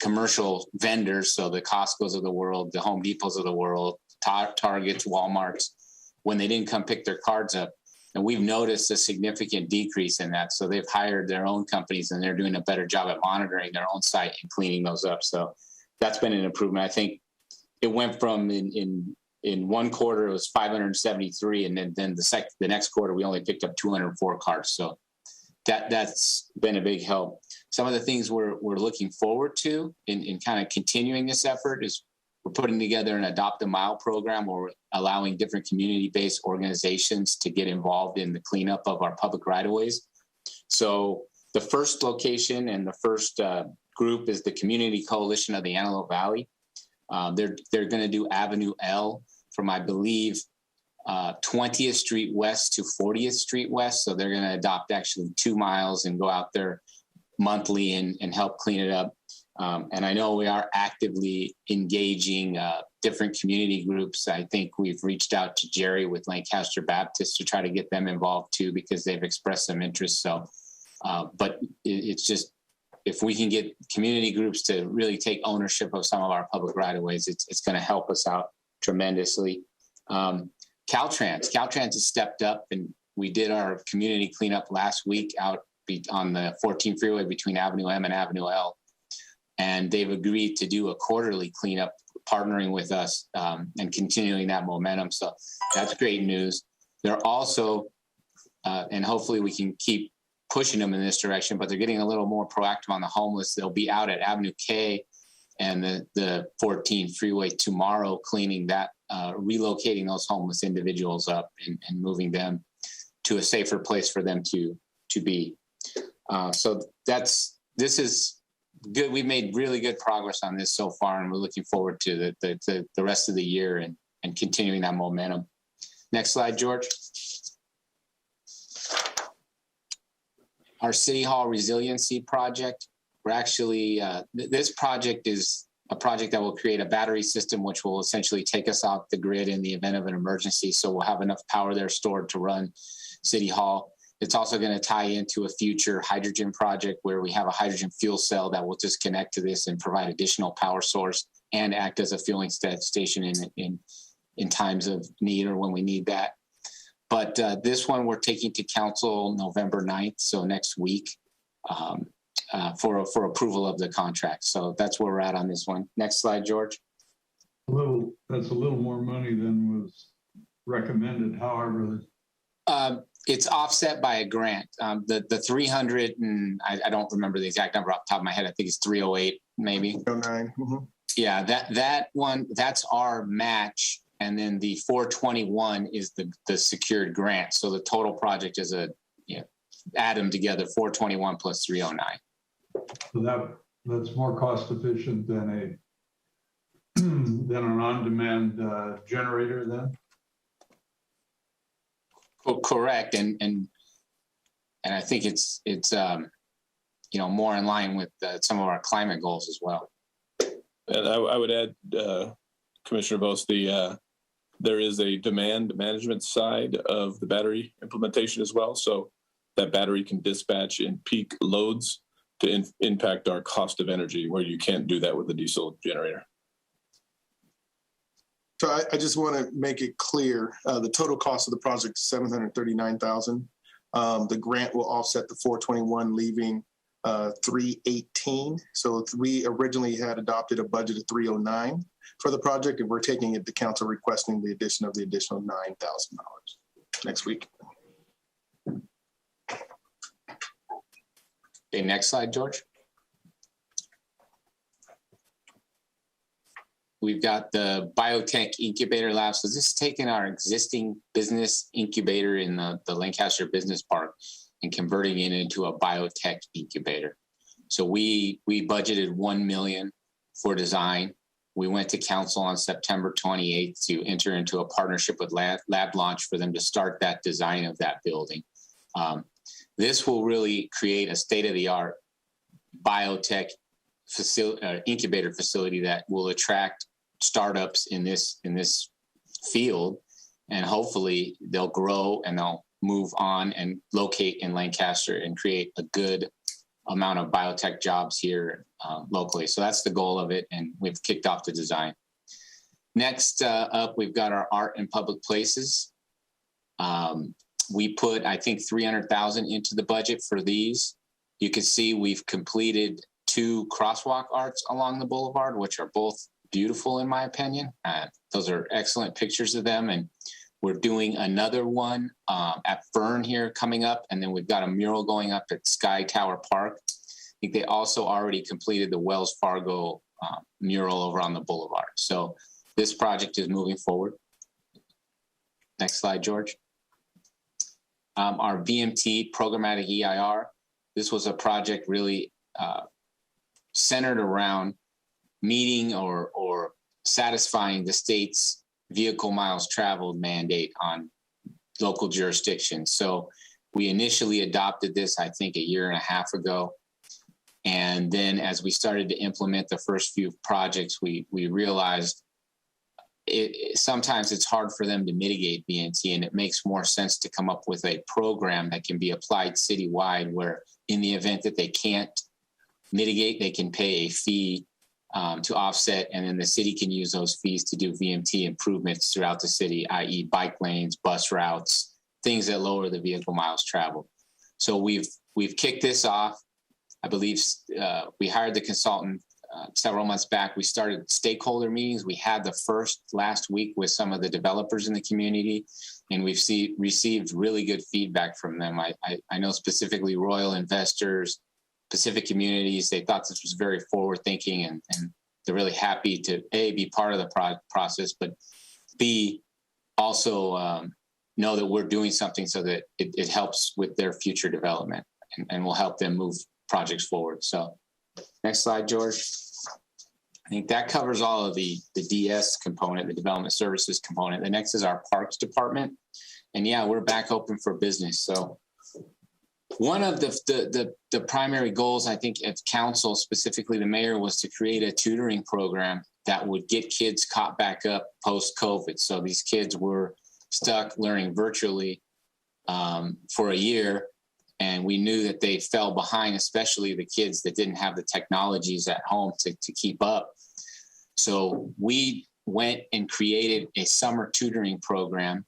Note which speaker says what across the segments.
Speaker 1: commercial vendors, so the Costco's of the world, the Home Depots of the world, Targets, Walmarts, when they didn't come pick their cards up. And we've noticed a significant decrease in that. So they've hired their own companies and they're doing a better job at monitoring their own site and cleaning those up. So that's been an improvement. I think it went from in one quarter, it was 573. And then the next quarter, we only picked up 204 cards. So that's been a big help. Some of the things we're looking forward to in kind of continuing this effort is we're putting together an Adopt a Mile program where we're allowing different community-based organizations to get involved in the cleanup of our public right-of-ways. So the first location and the first group is the Community Coalition of the Antelope Valley. They're going to do Avenue L from, I believe, 20th Street West to 40th Street West. So they're going to adopt actually 2 miles and go out there monthly and help clean it up. And I know we are actively engaging different community groups. I think we've reached out to Jerry with Lancaster Baptist to try to get them involved too, because they've expressed some interest. So, but it's just, if we can get community groups to really take ownership of some of our public right-of-ways, it's going to help us out tremendously. Caltrans has stepped up, and we did our community cleanup last week out on the 14 freeway between Avenue M and Avenue L. And they've agreed to do a quarterly cleanup, partnering with us and continuing that momentum. So that's great news. They're also, and hopefully we can keep pushing them in this direction, but they're getting a little more proactive on the homeless. They'll be out at Avenue K and the 14 freeway tomorrow, cleaning that, relocating those homeless individuals up and moving them to a safer place for them to be. So this is good. We've made really good progress on this so far, and we're looking forward to the rest of the year and continuing that momentum. Next slide, George. Our City Hall resiliency project. We're actually, this project is a project that will create a battery system, which will essentially take us off the grid in the event of an emergency. So we'll have enough power there stored to run City Hall. It's also going to tie into a future hydrogen project where we have a hydrogen fuel cell that will just connect to this and provide additional power source and act as a fueling station in times of need or when we need that. But this one we're taking to council November 9th, so next week, for approval of the contract. So that's where we're at on this one. Next slide, George.
Speaker 2: That's a little more money than was recommended. However,
Speaker 1: it's offset by a grant. The 300 and I don't remember the exact number off the top of my head. I think it's 308 maybe.
Speaker 3: 309. Mm-hmm.
Speaker 1: Yeah, that one, that's our match. And then the 421 is the secured grant. So the total project is add them together, 421 plus 309.
Speaker 2: So that's more cost efficient than an on-demand generator then?
Speaker 1: Well, correct. And I think it's more in line with some of our climate goals as well.
Speaker 4: And I would add, Commissioner Bose, there is a demand management side of the battery implementation as well. So that battery can dispatch in peak loads to impact our cost of energy, where you can't do that with a diesel generator.
Speaker 3: So I just want to make it clear, the total cost of the project is $739,000. The grant will offset the 421, leaving 318. So we originally had adopted a budget of 309 for the project, and we're taking it to council requesting the additional $9,000 next week.
Speaker 1: Okay, next slide, George. We've got the biotech incubator lab. So this is taking our existing business incubator in the Lancaster Business Park and converting it into a biotech incubator. So we budgeted $1 million for design. We went to council on September 28th to enter into a partnership with Lab Launch for them to start that design of that building. This will really create a state-of-the-art biotech incubator facility that will attract startups in this field, and hopefully they'll grow and they'll move on and locate in Lancaster and create a good amount of biotech jobs here locally. So that's the goal of it, and we've kicked off the design. Next up, we've got our art and public places. We put, I think, $300,000 into the budget for these. You can see we've completed 2 crosswalk arts along the boulevard, which are both beautiful in my opinion. Those are excellent pictures of them, and we're doing another one at Fern here coming up, and then we've got a mural going up at Sky Tower Park. I think they also already completed the Wells Fargo mural over on the boulevard. So this project is moving forward. Next slide, George. Our VMT programmatic EIR. This was a project really centered around meeting or satisfying the state's vehicle miles traveled mandate on local jurisdictions. So we initially adopted this, I think, 1.5 years ago. And then as we started to implement the first few projects, we realized sometimes it's hard for them to mitigate VNT, and it makes more sense to come up with a program that can be applied citywide, where in the event that they can't mitigate, they can pay a fee to offset, and then the city can use those fees to do VMT improvements throughout the city, i.e. bike lanes, bus routes, things that lower the vehicle miles traveled. So we've kicked this off. I believe we hired the consultant several months back. We started stakeholder meetings. We had the first last week with some of the developers in the community, and we've received really good feedback from them. I know specifically Royal Investors, Pacific Communities, they thought this was very forward thinking, and they're really happy to A, be part of the process, but B, also know that we're doing something so that it helps with their future development and will help them move projects forward. So next slide, George. I think that covers all of the DS component, the development services component. The next is our parks department. And yeah, we're back open for business. So one of the primary goals, I think, at council, specifically the mayor, was to create a tutoring program that would get kids caught back up post-COVID. So these kids were stuck learning virtually for a year, and we knew that they fell behind, especially the kids that didn't have the technologies at home to keep up. So we went and created a summer tutoring program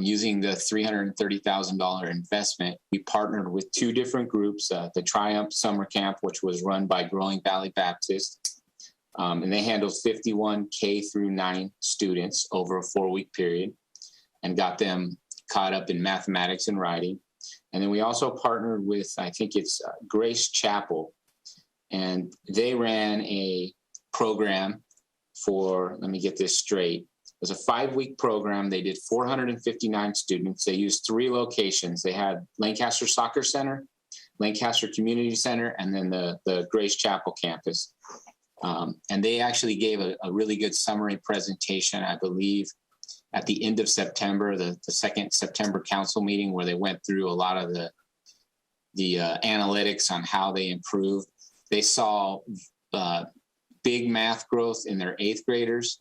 Speaker 1: using the $330,000 investment. We partnered with 2 different groups, the Triumph Summer Camp, which was run by Growing Valley Baptist, and they handled 51 K through 9 students over a 4-week period and got them caught up in mathematics and writing. And then we also partnered with, I think it's Grace Chapel, and they ran a program for, let me get this straight, it was a 5-week program. They did 459 students. They used 3 locations. They had Lancaster Soccer Center, Lancaster Community Center, and then the Grace Chapel campus. And they actually gave a really good summary presentation, I believe, at the end of September, the second September council meeting, where they went through a lot of the analytics on how they improved. They saw big math growth in their 8th graders,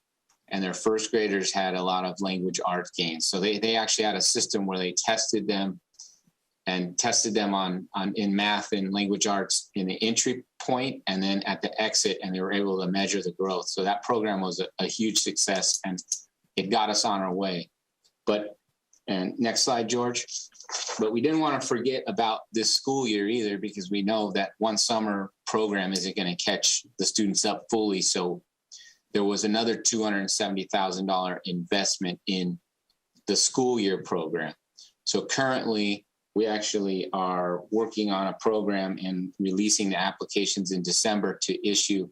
Speaker 1: and their 1st graders had a lot of language arts gains. So they actually had a system where they tested them on in math and language arts in the entry point and then at the exit, and they were able to measure the growth. So that program was a huge success, and it got us on our way. And next slide, George. But we didn't want to forget about this school year either, because we know that one summer program isn't going to catch the students up fully. So there was another $270,000 investment in the school year program. So currently, we actually are working on a program and releasing the applications in December to issue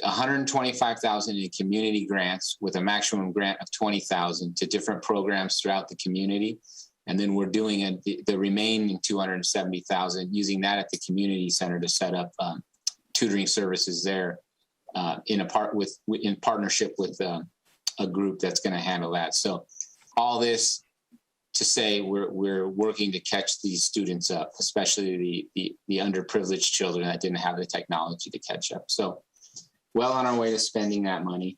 Speaker 1: $125,000 in community grants with a maximum grant of $20,000 to different programs throughout the community. And then we're doing the remaining $270,000 using that at the community center to set up tutoring services there in partnership with a group that's going to handle that. So all this to say we're working to catch these students up, especially the underprivileged children that didn't have the technology to catch up. So well on our way to spending that money.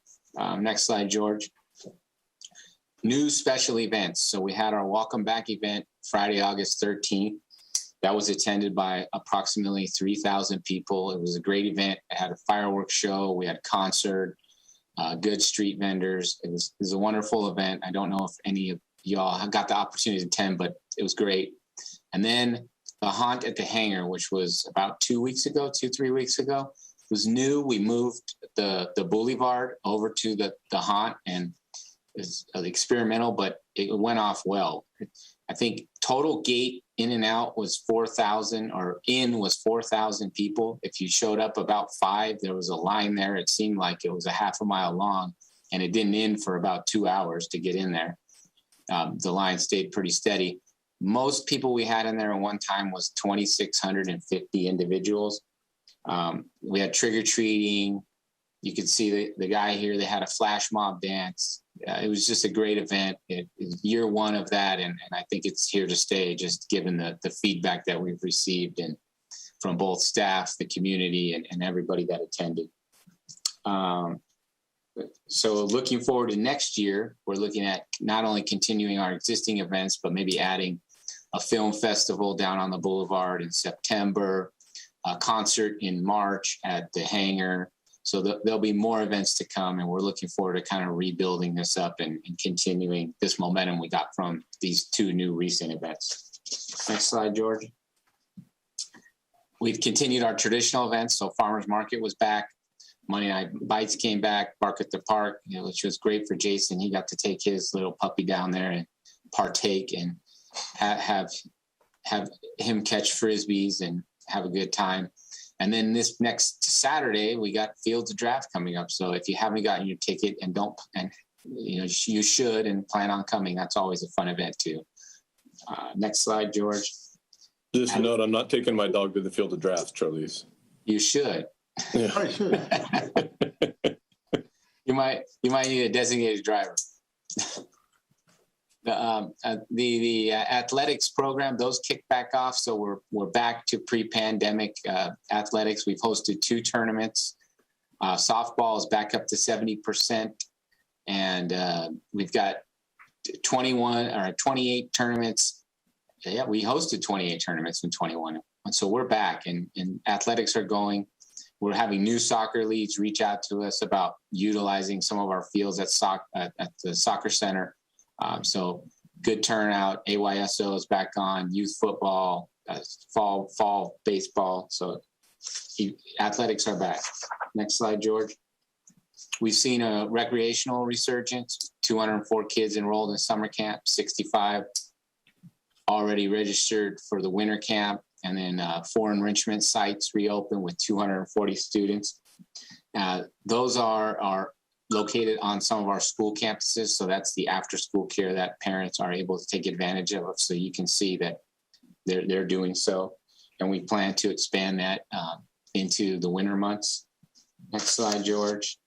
Speaker 1: Next slide, George. New special events. So we had our Welcome Back event Friday, August 13th. That was attended by approximately 3,000 people. It was a great event. It had a fireworks show. We had a concert, good street vendors. It was a wonderful event. I don't know if any of y'all got the opportunity to attend, but it was great. And then the haunt at the hangar, which was about 3 weeks ago, was new. We moved the boulevard over to the haunt, and it's experimental, but it went off well. I think total gate in and out was 4,000, or in was 4,000 people. If you showed up about 5, there was a line there. It seemed like it was a half a mile long, and it didn't end for about 2 hours to get in there. The line stayed pretty steady. Most people we had in there at one time was 2,650 individuals. We had trick-or-treating. You could see the guy here. They had a flash mob dance. It was just a great event. It is year 1 of that, and I think it's here to stay, just given the feedback that we've received and from both staff, the community, and everybody that attended. So looking forward to next year, we're looking at not only continuing our existing events, but maybe adding a film festival down on the boulevard in September, a concert in March at the hangar. So there'll be more events to come, and we're looking forward to kind of rebuilding this up and continuing this momentum we got from these 2 new recent events. Next slide, George. We've continued our traditional events. So Farmers Market was back. Monday Night Bites came back, Bark at the Park, which was great for Jason. He got to take his little puppy down there and partake and have him catch Frisbees and have a good time. And then this next Saturday, we got Fields of Draft coming up. So if you haven't gotten your ticket you should and plan on coming, that's always a fun event too. Next slide, George.
Speaker 4: Just note, I'm not taking my dog to the Field of Draft, Charlize.
Speaker 1: You should.
Speaker 4: Yeah.
Speaker 2: I should.
Speaker 1: You might need a designated driver. The athletics program, those kicked back off, so we're back to pre-pandemic athletics. We've hosted 2 tournaments. Softball is back up to 70%, and we've got 28 tournaments. Yeah, we hosted 28 tournaments in 21, and so we're back, and athletics are going. We're having new soccer leagues reach out to us about utilizing some of our fields at the soccer center. So good turnout. AYSO is back on. Youth football, fall baseball. So athletics are back. Next slide, George. We've seen a recreational resurgence. 204 kids enrolled in summer camp. 65 already registered for the winter camp. And then 4 enrichment sites reopened with 240 students. Those are located on some of our school campuses. So that's the after school care that parents are able to take advantage of. So you can see that they're doing so. And we plan to expand that into the winter months. Next slide, George.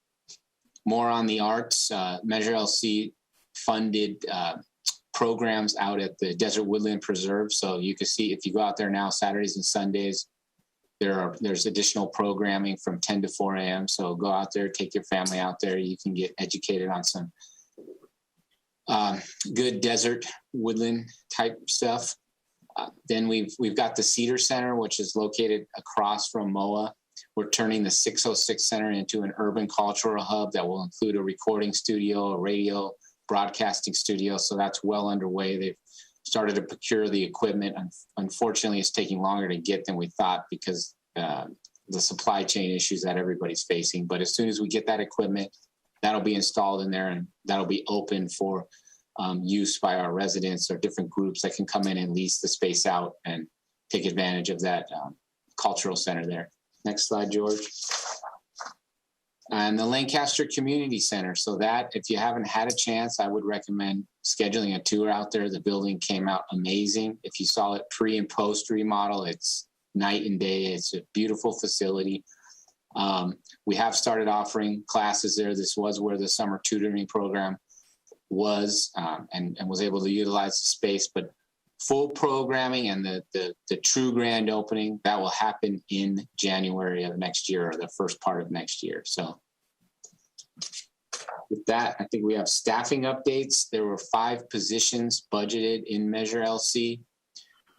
Speaker 1: More on the arts. Measure LC funded programs out at the Desert Woodland Preserve. So you can see if you go out there now, Saturdays and Sundays, there's additional programming from 10 to 4 a.m. So go out there, take your family out there. You can get educated on some good desert woodland type stuff. Then we've got the Cedar Center, which is located across from MOA. We're turning the 606 Center into an urban cultural hub that will include a recording studio, a radio broadcasting studio. So that's well underway. They've started to procure the equipment. Unfortunately, it's taking longer to get than we thought because the supply chain issues that everybody's facing. But as soon as we get that equipment, that'll be installed in there, and that'll be open for use by our residents or different groups that can come in and lease the space out and take advantage of that cultural center there. Next slide, George. And the Lancaster Community Center. So that, if you haven't had a chance, I would recommend scheduling a tour out there. The building came out amazing. If you saw it pre and post remodel, it's night and day. It's a beautiful facility. We have started offering classes there. This was where the summer tutoring program was and was able to utilize the space, but full programming and the true grand opening, that will happen in January of next year, or the first part of next year. So with that, I think we have staffing updates. There were 5 positions budgeted in Measure LC.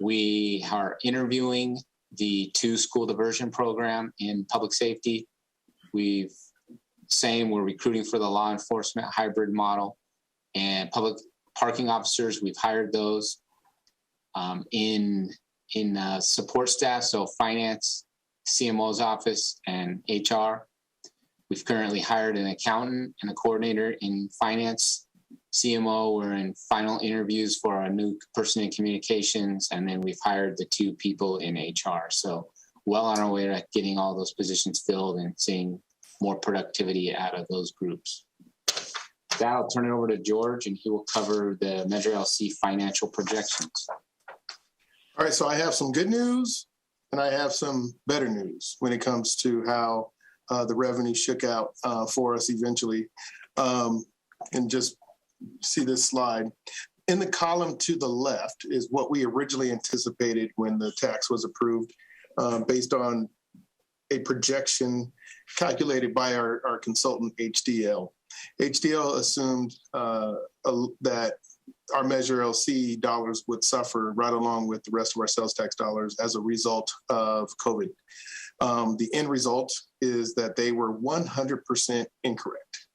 Speaker 1: We are interviewing the 2 school diversion program in public safety. We're recruiting for the law enforcement hybrid model, and public parking officers. We've hired those in support staff, so finance, CMO's office, and HR. We've currently hired an accountant and a coordinator in finance. CMO, we're in final interviews for a new person in communications, and then we've hired the 2 people in HR. So well on our way to getting all those positions filled and seeing more productivity out of those groups. With that, I'll turn it over to George, and he will cover the Measure LC financial projections.
Speaker 3: All right, so I have some good news and I have some better news when it comes to how the revenue shook out for us eventually. And just see this slide. In the column to the left is what we originally anticipated when the tax was approved, based on a projection calculated by our consultant, HDL. HDL assumed that our Measure LC dollars would suffer right along with the rest of our sales tax dollars as a result of COVID. The end result is that they were 100% incorrect.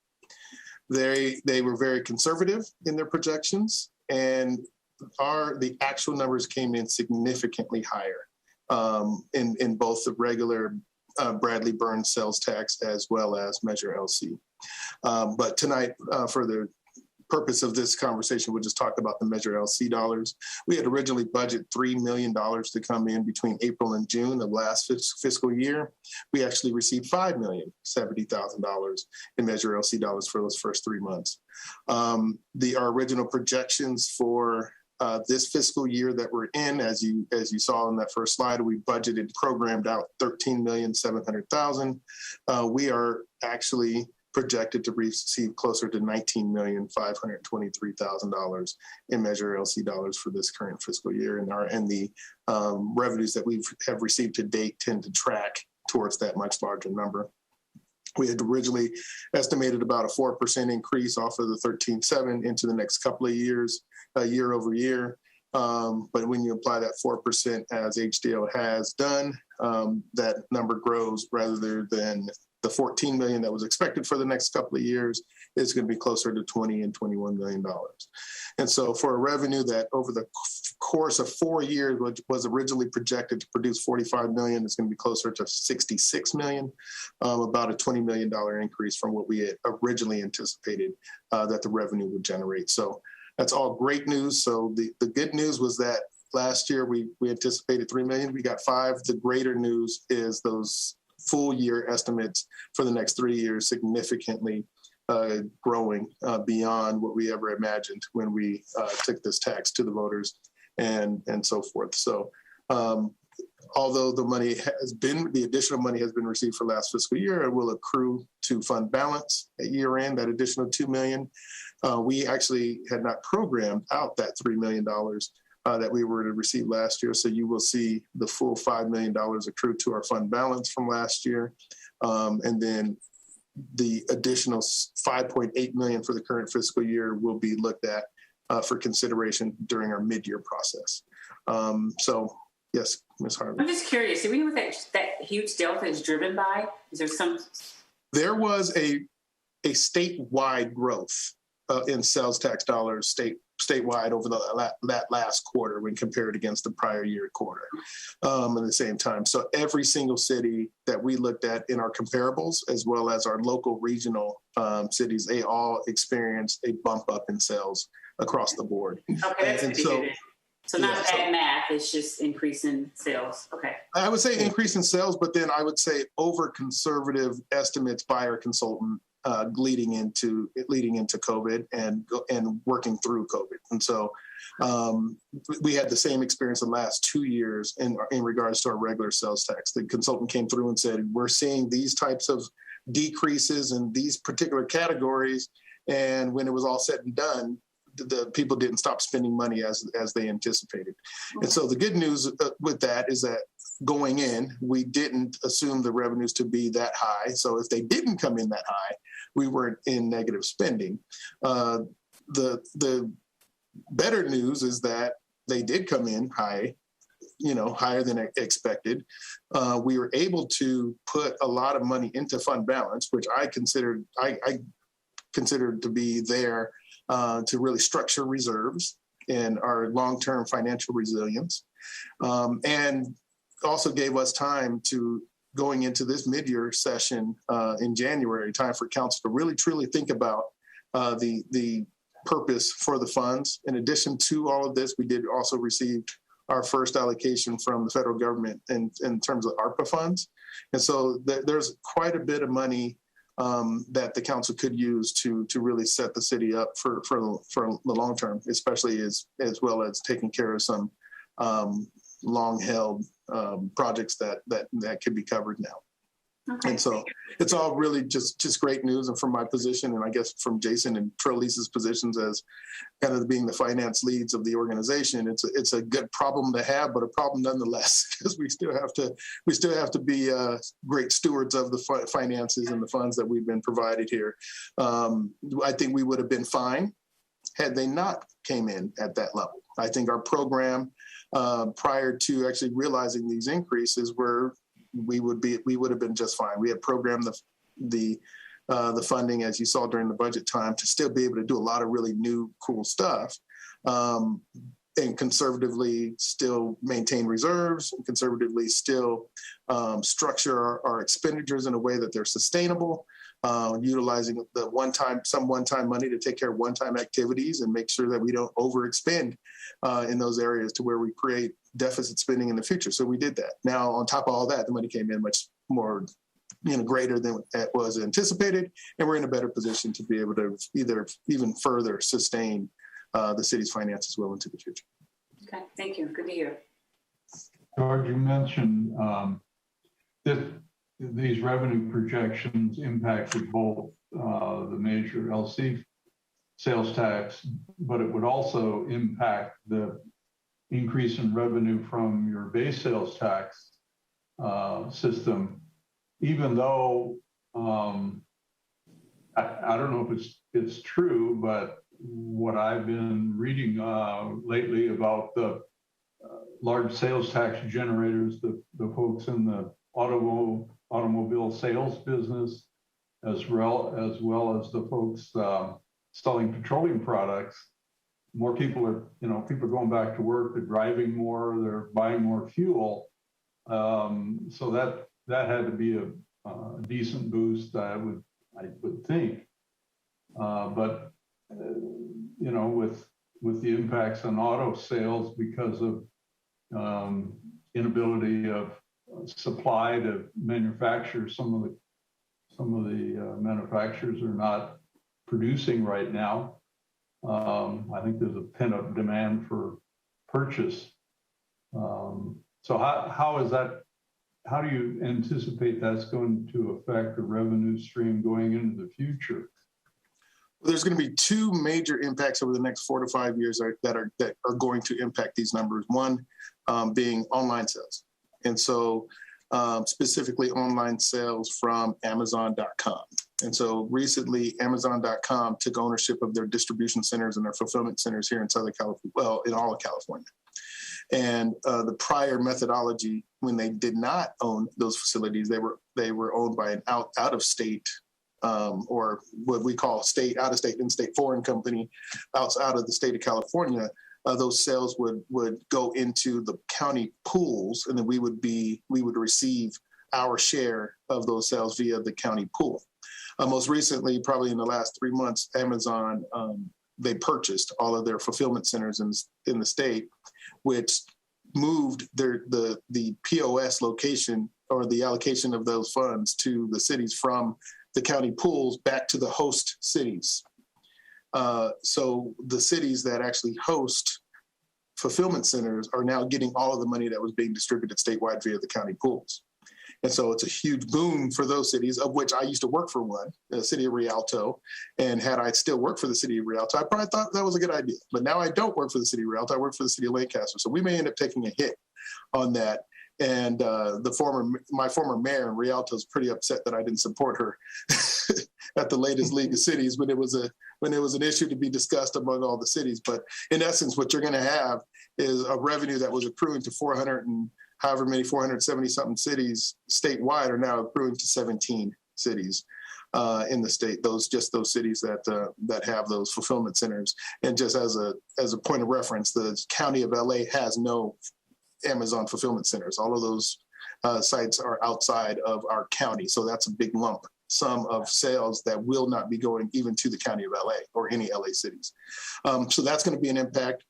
Speaker 3: They were very conservative in their projections, and the actual numbers came in significantly higher in both the regular Bradley Burns sales tax as well as Measure LC. But tonight, for the purpose of this conversation, we'll just talk about the Measure LC dollars. We had originally budgeted $3 million to come in between April and June of last fiscal year. We actually received $5,070,000 in Measure LC dollars for those first 3 months. Our original projections for this fiscal year that we're in, as you saw in that first slide, we budgeted, programmed out $13,700,000. We are actually projected to receive closer to $19,523,000 in Measure LC dollars for this current fiscal year, and the revenues that we have received to date tend to track towards that much larger number. We had originally estimated about a 4% increase off of the 13.7 into the next couple of years, year over year. But when you apply that 4% as HDL has done, that number grows rather than the $14 million that was expected for the next couple of years. Is going to be closer to $20 and $21 million. And so for a revenue that over the course of 4 years, which was originally projected to produce $45 million, it's going to be closer to $66 million, about a $20 million increase from what we had originally anticipated that the revenue would generate. So that's all great news. So the good news was that last year we anticipated $3 million, we got $5 million. The greater news is those full year estimates for the next 3 years significantly growing beyond what we ever imagined when we took this tax to the voters and so forth. So although the additional money has been received for last fiscal year, it will accrue to fund balance at year end, that additional $2 million. We actually had not programmed out that $3 million that we were to receive last year. So you will see the full $5 million accrued to our fund balance from last year. And then the additional $5.8 million for the current fiscal year will be looked at for consideration during our mid-year process. So yes, Ms. Harvey.
Speaker 5: I'm just curious, do we know what that huge delta is driven by? Is there some?
Speaker 3: There was a statewide growth in sales tax dollars statewide over that last quarter when compared against the prior year quarter at the same time. So every single city that we looked at in our comparables, as well as our local regional cities, they all experienced a bump up in sales across the board.
Speaker 5: Okay, that's good to hear. So not bad math, it's just increase in sales. Okay.
Speaker 3: I would say increase in sales, but then I would say over conservative estimates by our consultant leading into COVID and working through COVID. And so we had the same experience the last 2 years in regards to our regular sales tax. The consultant came through and said, we're seeing these types of decreases in these particular categories. And when it was all said and done, the people didn't stop spending money as they anticipated. Okay. And so the good news with that is that going in, we didn't assume the revenues to be that high. So if they didn't come in that high, we weren't in negative spending. The better news is that they did come in high higher than expected. We were able to put a lot of money into fund balance, which I considered to be there to really structure reserves and our long-term financial resilience, and also gave us time to going into this mid-year session in January, time for council to really truly think about the purpose for the funds. In addition to all of this, we did also receive our first allocation from the federal government in terms of ARPA funds. And so there's quite a bit of money that the council could use to really set the city up for the long term, especially as well as taking care of some long-held projects that could be covered now.
Speaker 5: Okay.
Speaker 3: And so it's all really just great news. And from my position, and I guess from Jason and Trelise's positions as kind of being the finance leads of the organization, it's a good problem to have, but a problem nonetheless, because we still have to be great stewards of the finances and the funds that we've been provided here. I think we would have been fine had they not came in at that level. I think our program prior to actually realizing these increases we would have been just fine. We had programmed the funding, as you saw during the budget time, to still be able to do a lot of really new, cool stuff, and conservatively still maintain reserves, and conservatively still structure our expenditures in a way that they're sustainable, utilizing some one-time money to take care of one-time activities and make sure that we don't overexpend in those areas to where we create deficit spending in the future. So we did that. Now, on top of all that, the money came in much more, greater than it was anticipated, and we're in a better position to be able to even further sustain the city's finances well into the future.
Speaker 5: Okay, thank you. Good to hear.
Speaker 2: George, you mentioned that these revenue projections impacted both the major LC sales tax, but it would also impact the increase in revenue from your base sales tax system, even though I don't know if it's true, but what I've been reading lately about the large sales tax generators, the folks in the automobile sales business, as well as the folks selling petroleum products, more people are going back to work, they're driving more, they're buying more fuel. So that had to be a decent boost, I would think. But with the impacts on auto sales because of inability of supply to manufacture, some of the manufacturers are not producing right now. I think there's a pent-up demand for purchase. So how do you anticipate that's going to affect the revenue stream going into the future?
Speaker 3: There's going to be two major impacts over the next 4 to 5 years that are going to impact these numbers. One being online sales. And so specifically online sales from Amazon.com. And so recently Amazon.com took ownership of their distribution centers and their fulfillment centers here in Southern California, well, in all of California. And the prior methodology, when they did not own those facilities, they were owned by an out of state or what we call out of state, in-state foreign company out of the state of California. Those sales would go into the county pools, and then we would receive our share of those sales via the county pool. Most recently, probably in the last 3 months, Amazon, they purchased all of their fulfillment centers in the state, which moved the POS location or the allocation of those funds to the cities from the county pools back to the host cities. So the cities that actually host fulfillment centers are now getting all of the money that was being distributed statewide via the county pools. And so it's a huge boom for those cities, of which I used to work for one, the city of Rialto. And had I still worked for the city of Rialto, I probably thought that was a good idea. But now I don't work for the city of Rialto, I work for the city of Lancaster. So we may end up taking a hit on that. And my former mayor in Rialto is pretty upset that I didn't support her at the latest League of Cities when it was an issue to be discussed among all the cities. But in essence, what you're going to have is a revenue that was accruing to 400 and however many 470 something cities statewide are now accruing to 17 cities in the state. Those cities that have those fulfillment centers. And just as a point of reference, the county of LA has no Amazon fulfillment centers. All of those sites are outside of our county. So that's a big lump sum of sales that will not be going even to the county of LA or any LA cities. So that's going to be an impact.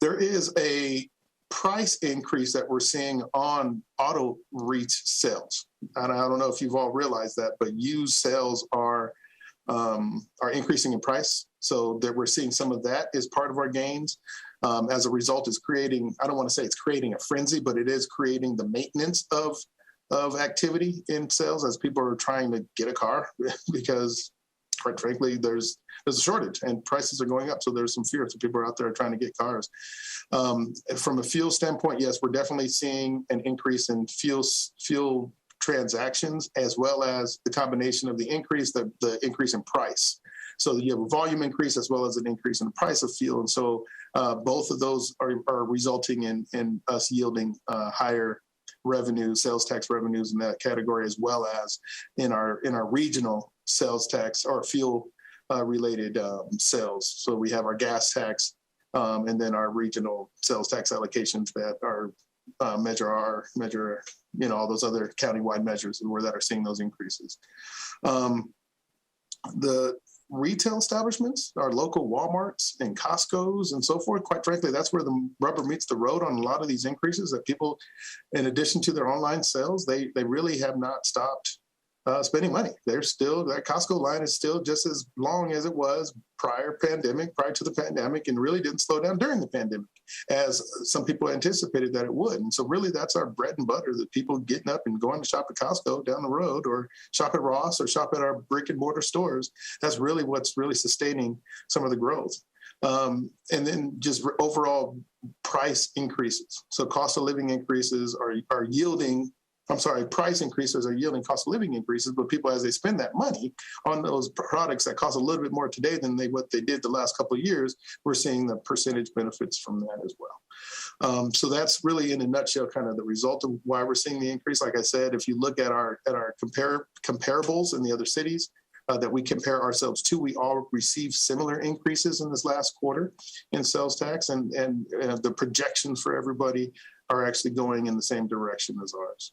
Speaker 3: There is a price increase that we're seeing on auto reach sales. And I don't know if you've all realized that, but used sales are increasing in price. So that we're seeing some of that is part of our gains. As a result, it's creating, I don't want to say it's creating a frenzy, but it is creating the maintenance of activity in sales as people are trying to get a car because quite frankly, there's a shortage and prices are going up. So there's some fear. So people are out there trying to get cars. From a fuel standpoint, yes, we're definitely seeing an increase in fuel transactions, as well as the combination of the increase in price. So you have a volume increase as well as an increase in the price of fuel. And so both of those are resulting in us yielding higher revenue, sales tax revenues in that category, as well as in our regional sales tax or fuel related sales. So we have our gas tax and then our regional sales tax allocations that are measure all those other countywide measures and where that are seeing those increases. The retail establishments, our local Walmarts and Costco's and so forth, quite frankly, that's where the rubber meets the road on a lot of these increases that people, in addition to their online sales, they really have not stopped spending money. That Costco line is still just as long as it was prior to the pandemic, and really didn't slow down during the pandemic as some people anticipated that it would. And so really that's our bread and butter, that people getting up and going to shop at Costco down the road or shop at Ross or shop at our brick and mortar stores. That's really what's really sustaining some of the growth. And then just overall price increases. So cost of living increases are yielding price increases are yielding cost of living increases, but people, as they spend that money on those products that cost a little bit more today than what they did the last couple of years, we're seeing the percentage benefits from that as well. So that's really, in a nutshell, kind of the result of why we're seeing the increase. Like I said, if you look at our comparables in the other cities that we compare ourselves to, we all received similar increases in this last quarter in sales tax, and the projections for everybody are actually going in the same direction as ours.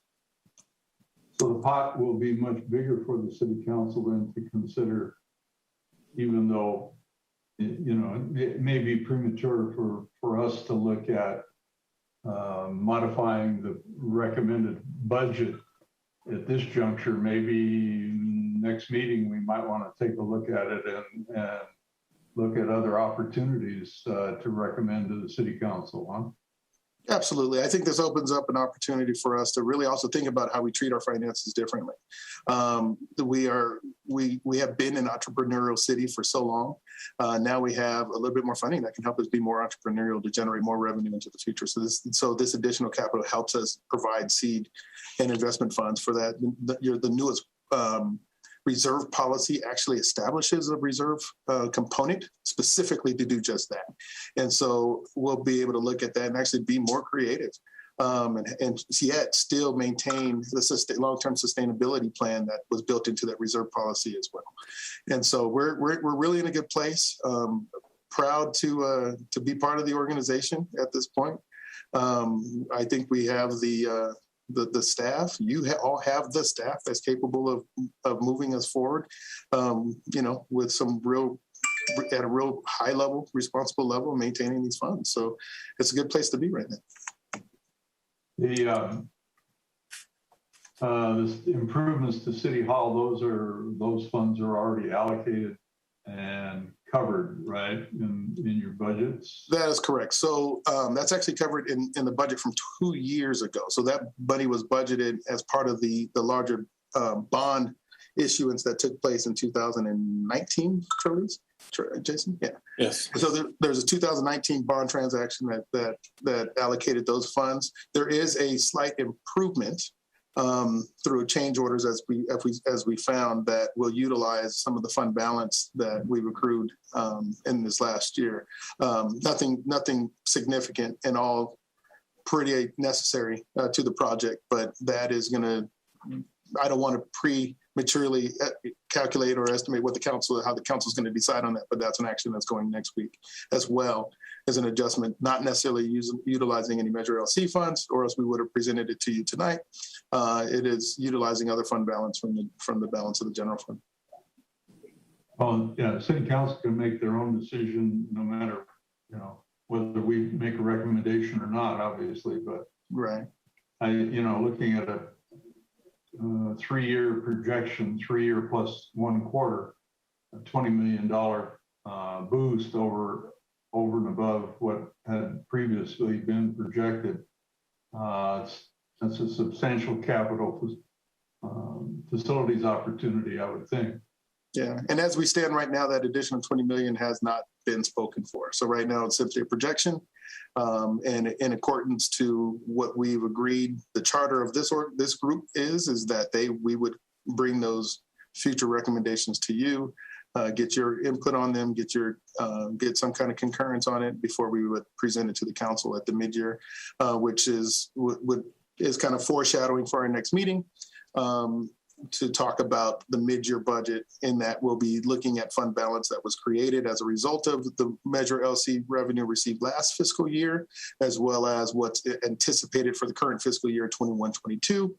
Speaker 2: So the pot will be much bigger for the city council then to consider, even though, it may be premature for us to look at modifying the recommended budget at this juncture. Maybe next meeting, we might want to take a look at it and look at other opportunities to recommend to the city council, huh?
Speaker 3: Absolutely. I think this opens up an opportunity for us to really also think about how we treat our finances differently. We have been an entrepreneurial city for so long. Now we have a little bit more funding that can help us be more entrepreneurial to generate more revenue into the future. So this additional capital helps us provide seed and investment funds for that. The newest reserve policy actually establishes a reserve component specifically to do just that. And so we'll be able to look at that and actually be more creative and yet still maintain the long-term sustainability plan that was built into that reserve policy as well. And so we're really in a good place. Proud to be part of the organization at this point. I think we have the staff. You all have the staff that's capable of moving us forward, with some at a real high level, responsible level, maintaining these funds. So it's a good place to be right now.
Speaker 2: The improvements to City Hall, those funds are already allocated and covered, right, in your budgets? That
Speaker 3: is correct. So that's actually covered in the budget from 2 years ago. So that money was budgeted as part of the larger bond issuance that took place in 2019, Jason? Yeah.
Speaker 4: Yes.
Speaker 3: So there's a 2019 bond transaction that allocated those funds. There is a slight improvement through change orders as we found that we'll utilize some of the fund balance that we've accrued in this last year. Nothing significant, and all pretty necessary to the project, but that is going to, I don't want to prematurely calculate or estimate how the council is going to decide on that, but that's an action that's going next week as well as an adjustment, not necessarily utilizing any Measure LC funds, or else we would have presented it to you tonight. It is utilizing other fund balance from the balance of the general fund.
Speaker 2: Well, yeah, city council can make their own decision no matter, whether we make a recommendation or not, obviously, but
Speaker 3: right.
Speaker 2: Looking at a 3-year projection, 3-year plus 1 quarter, a $20 million boost over and above what had previously been projected. That's a substantial capital facilities opportunity, I would think.
Speaker 3: Yeah, and as we stand right now, that additional 20 million has not been spoken for. So right now it's simply a projection, and in accordance to what we've agreed, the charter of this group is that we would bring those future recommendations to you, get your input on them, get some kind of concurrence on it before we would present it to the council at the mid-year, which is kind of foreshadowing for our next meeting. To talk about the mid-year budget, in that we'll be looking at fund balance that was created as a result of the Measure LC revenue received last fiscal year, as well as what's anticipated for the current fiscal year 21-22,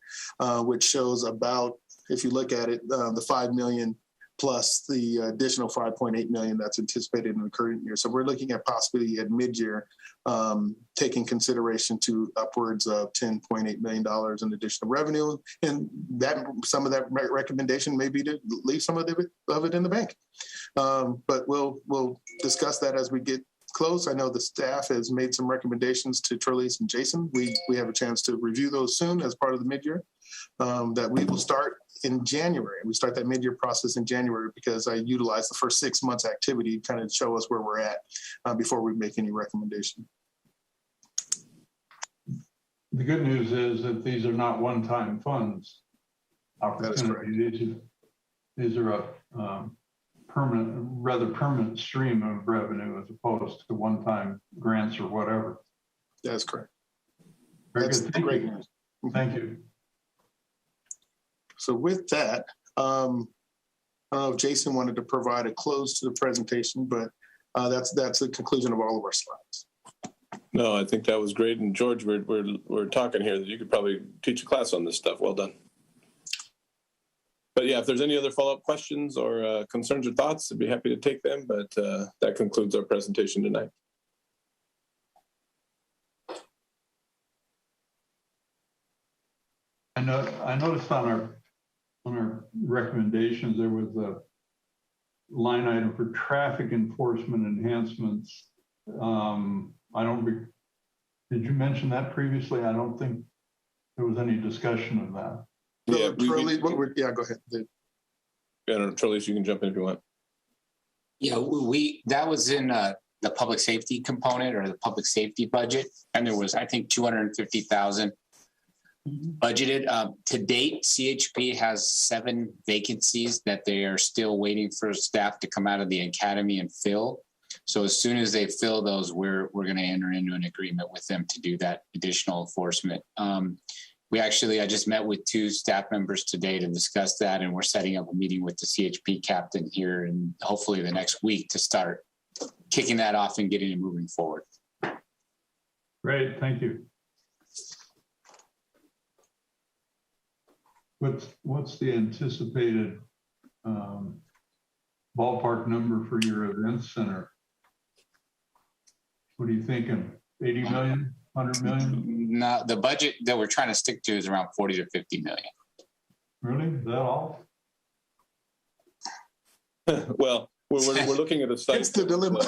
Speaker 3: which shows about, if you look at it, the 5 million plus the additional 5.8 million that's anticipated in the current year. So we're looking at possibly at mid-year taking consideration to upwards of $10.8 million in additional revenue. And that some of that recommendation may be to leave some of it in the bank. But we'll discuss that as we get close. I know the staff has made some recommendations to Trelise and Jason. We have a chance to review those soon as part of the mid-year that we will start in January. We start that mid-year process in January because I utilize the first 6 months activity to kind of show us where we're at before we make any recommendation.
Speaker 2: The good news is that these are not one-time funds.
Speaker 3: That is correct.
Speaker 2: These are a permanent stream of revenue as opposed to one-time grants or whatever.
Speaker 3: That's correct.
Speaker 2: Very good. Thank
Speaker 3: great
Speaker 2: you.
Speaker 3: news.
Speaker 2: Thank you.
Speaker 3: So with that, I don't know if Jason wanted to provide a close to the presentation, but that's the conclusion of all of our slides.
Speaker 4: No, I think that was great. And George, we're talking here that you could probably teach a class on this stuff. Well done. But yeah, if there's any other follow-up questions or concerns or thoughts, I'd be happy to take them. But that concludes our presentation tonight.
Speaker 2: I noticed on our recommendations, there was a line item for traffic enforcement enhancements. Did you mention that previously? I don't think there was any discussion of that.
Speaker 4: Yeah,
Speaker 3: go ahead.
Speaker 4: I don't know, Trelise, you can jump in if you want.
Speaker 1: Yeah, that was in the public safety component or the public safety budget, and there was, I think, 250,000 budgeted. To date, CHP has 7 vacancies that they are still waiting for staff to come out of the academy and fill. So as soon as they fill those, we're going to enter into an agreement with them to do that additional enforcement. I just met with 2 staff members today to discuss that, and we're setting up a meeting with the CHP captain here and hopefully the next week to start kicking that off and getting it moving forward.
Speaker 2: Great, thank you. What's the anticipated ballpark number for your events center? What are you thinking? 80 million, 100 million?
Speaker 1: No, the budget that we're trying to stick to is around 40 to 50 million.
Speaker 2: Really? Is that all?
Speaker 4: Well, we're looking at a site.
Speaker 3: It's the dilemma.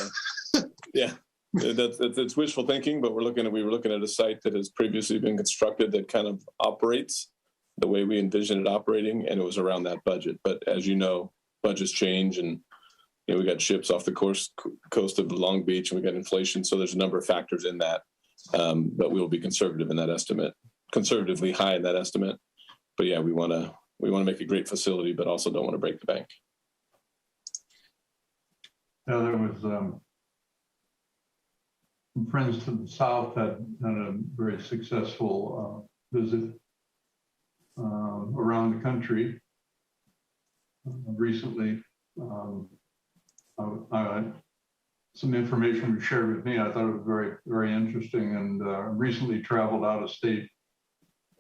Speaker 4: Yeah, it's wishful thinking, but we were looking at a site that has previously been constructed that kind of operates the way we envision it operating, and it was around that budget. But as you know, budgets change, and we got ships off the coast of Long Beach, and we got inflation, so there's a number of factors in that. But we will be conservative in that estimate, conservatively high in that estimate. but yeah, we want to make a great facility, but also don't want to break the bank.
Speaker 2: Yeah, there was some friends to the south had a very successful visit around the country recently. Some information was shared with me. I thought it was very, very interesting, and recently traveled out of state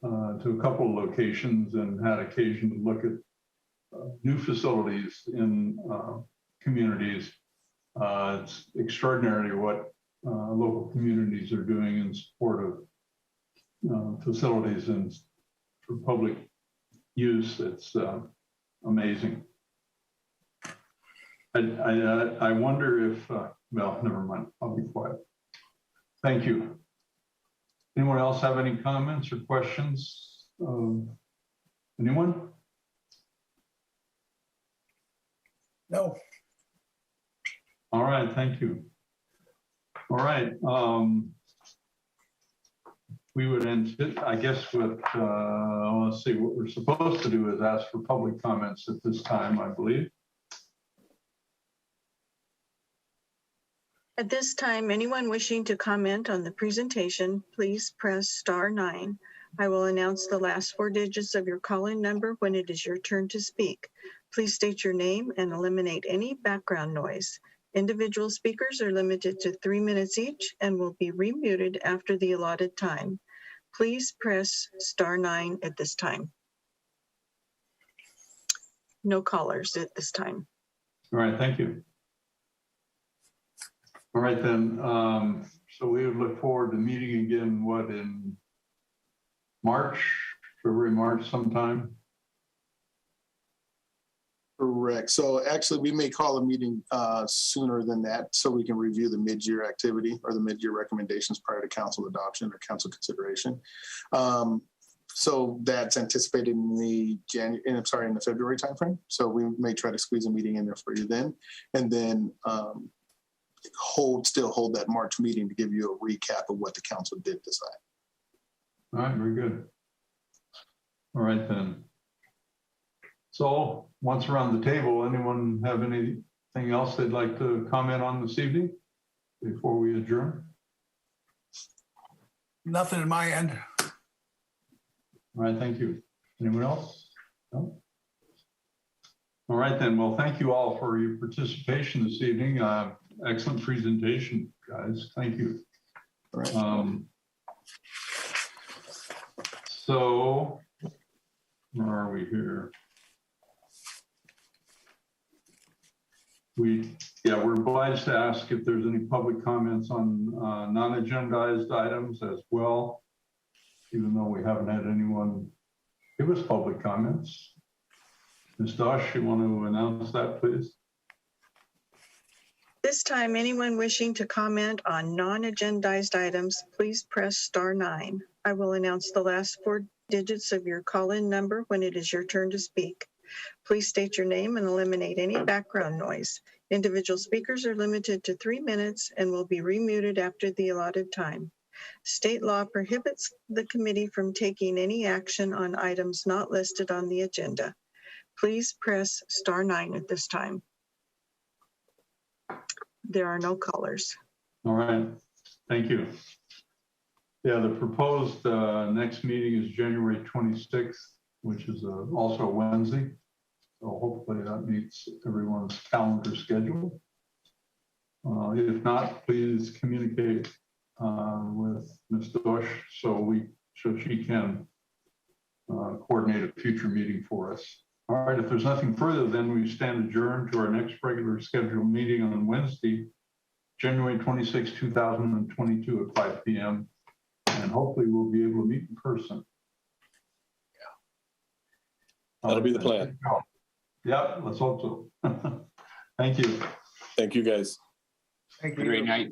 Speaker 2: to a couple of locations and had occasion to look at new facilities in communities. It's extraordinary what local communities are doing in support of facilities and for public use. It's amazing. I wonder if, well, never mind, I'll be quiet. Thank you. Anyone else have any comments or questions? Anyone?
Speaker 3: No.
Speaker 2: All right, thank you. All right. We would end, I guess, with, let's see, what we're supposed to do is ask for public comments at this time, I believe.
Speaker 6: At this time, anyone wishing to comment on the presentation, please press *9. I will announce the last 4 digits of your call-in number when it is your turn to speak. Please state your name and eliminate any background noise. Individual speakers are limited to 3 minutes each and will be remuted after the allotted time. Please press *9 at this time. No callers at this time.
Speaker 2: All right, thank you. All right, then. So we would look forward to meeting again, what, in March, February, March sometime?
Speaker 3: Correct. So actually, we may call a meeting sooner than that so we can review the mid-year activity or the mid-year recommendations prior to council adoption or council consideration. So that's anticipated in the in the February timeframe. So we may try to squeeze a meeting in there for you then, and then still hold that March meeting to give you a recap of what the council did decide.
Speaker 2: All right, very good. All right, then. So once around the table, anyone have anything else they'd like to comment on this evening before we adjourn?
Speaker 7: Nothing in my end.
Speaker 2: All right, thank you. Anyone else? No? All right, then. Well, thank you all for your participation this evening. Excellent presentation, guys. Thank you.
Speaker 3: All right.
Speaker 2: So where are we here? We're obliged to ask if there's any public comments on non-agendized items as well, even though we haven't had anyone give us public comments. Ms. Dosh, you want to announce that, please?
Speaker 6: This time, anyone wishing to comment on non-agendized items, please press *9. I will announce the last 4 digits of your call-in number when it is your turn to speak. Please state your name and eliminate any background noise. Individual speakers are limited to 3 minutes and will be remuted after the allotted time. State law prohibits the committee from taking any action on items not listed on the agenda. Please press *9 at this time. There are no callers.
Speaker 2: All right, thank you. Yeah, the proposed next meeting is January 26th, which is also a Wednesday. So hopefully that meets everyone's calendar schedule. If not, please communicate with Ms. Dosh so she can coordinate a future meeting for us. All right, if there's nothing further, then we stand adjourned to our next regular scheduled meeting on Wednesday, January 26, 2022 at 5 p.m. And hopefully we'll be able to meet in person. Yeah.
Speaker 4: That'll be the plan.
Speaker 2: Yeah, let's hope so. Thank you.
Speaker 4: Thank you, guys.
Speaker 7: Thank
Speaker 1: Have a great night.